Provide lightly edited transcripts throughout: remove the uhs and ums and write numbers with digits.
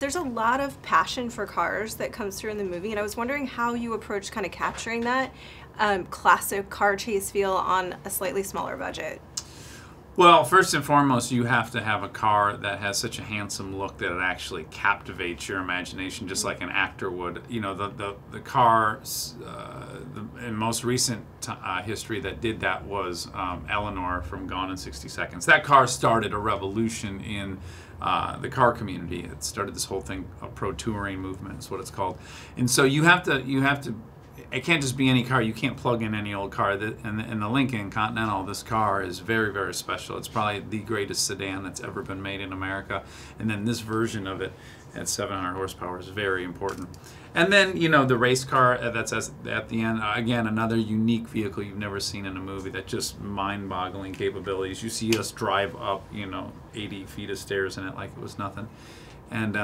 There's a lot of passion for cars that comes through in the movie, and I was wondering how you approached kind of capturing that classic car chase feel on a slightly smaller budget. Well, first and foremost, you have to have a car that has such a handsome look that it actually captivates your imagination, just like an actor would. You know, the car in most recent history that did that was Eleanor from Gone in 60 Seconds. That car started a revolution in the car community. It started this whole thing, a pro touring movement is what it's called. And so you have to. It can't just be any car. You can't plug in any old car. And the Lincoln Continental, this car is very, very special. It's probably the greatest sedan that's ever been made in America. And then this version of it at 700 horsepower is very important. And then, you know, the race car that's at the end, again, another unique vehicle you've never seen in a movie that just mind-boggling capabilities. You see us drive up, you know, 80 feet of stairs in it like it was nothing. And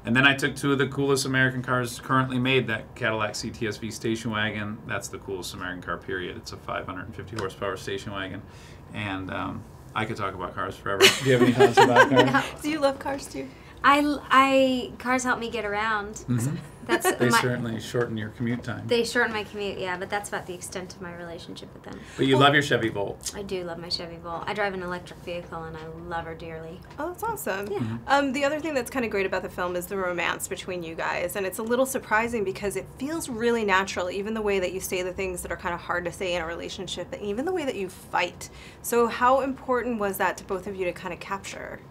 then I took two of the coolest American cars currently made, that Cadillac CTS-V station wagon. That's the coolest American car, period. It's a 550 horsepower station wagon. And I could talk about cars forever. Do you have any thoughts about cars? No. Do you love cars too? Cars help me get around. Mm-hmm. They certainly shorten your commute time. They shorten my commute, yeah, but that's about the extent of my relationship with them. But you love your Chevy Volt. I do love my Chevy Volt. I drive an electric vehicle and I love her dearly. Oh, that's awesome. Yeah. Mm-hmm. The other thing that's kind of great about the film is the romance between you guys, and it's a little surprising because it feels really natural, even the way that you say the things that are kind of hard to say in a relationship, and even the way that you fight. So how important was that to both of you to kind of capture?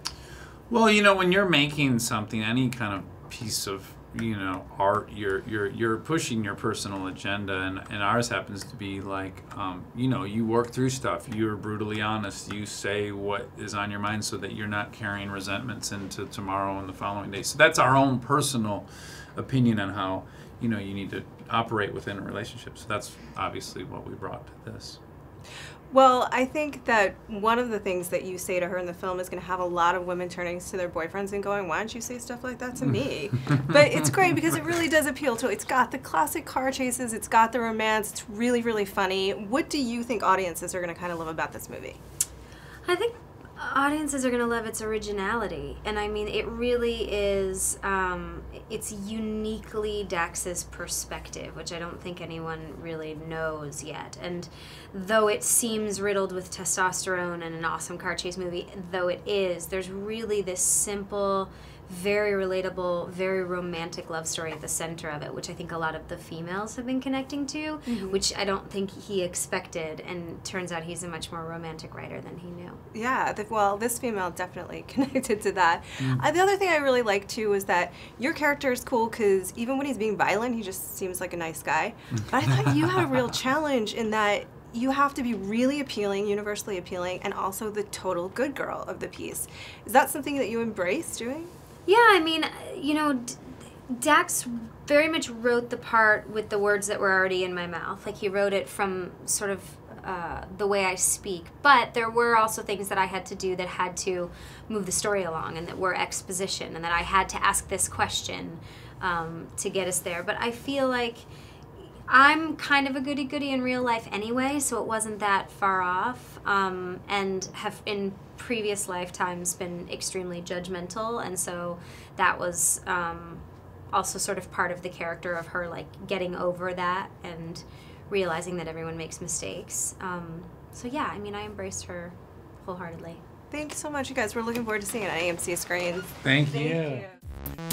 Well, you know, when you're making something, any kind of piece of, you know, art, you're pushing your personal agenda, and ours happens to be like, you know, you work through stuff. You're brutally honest. You say what is on your mind so that you're not carrying resentments into tomorrow and the following day. So that's our own personal opinion on how, you know, you need to operate within a relationship. So that's obviously what we brought to this. Well, I think that one of the things that you say to her in the film is going to have a lot of women turning to their boyfriends and going, why don't you say stuff like that to me? But it's great because it really does appeal to it. It's got the classic car chases, it's got the romance, it's really, really funny. What do you think audiences are going to kind of love about this movie? I think audiences are going to love its originality. And I mean, it really is, it's uniquely Dax's perspective, which I don't think anyone really knows yet. And though it seems riddled with testosterone and an awesome car chase movie, though it is, there's really this simple, very relatable, very romantic love story at the center of it, which I think a lot of the females have been connecting to, which I don't think he expected, and turns out he's a much more romantic writer than he knew. Yeah, well, this female definitely connected to that. The other thing I really like too is that your character is cool because even when he's being violent, he just seems like a nice guy. But I thought you had a real challenge in that you have to be really appealing, universally appealing, and also the total good girl of the piece. Is that something that you embrace doing? Yeah, I mean, you know, Dax very much wrote the part with the words that were already in my mouth. Like, he wrote it from sort of the way I speak. But there were also things that I had to do that had to move the story along and that were exposition and that I had to ask this question to get us there. But I feel like I'm kind of a goody-goody in real life anyway, so it wasn't that far off, and have in previous lifetimes been extremely judgmental, and so that was also sort of part of the character of her, like, getting over that and realizing that everyone makes mistakes. So yeah, I mean, I embraced her wholeheartedly. Thank you so much, you guys. We're looking forward to seeing it on AMC screens. Thank Thank you. you.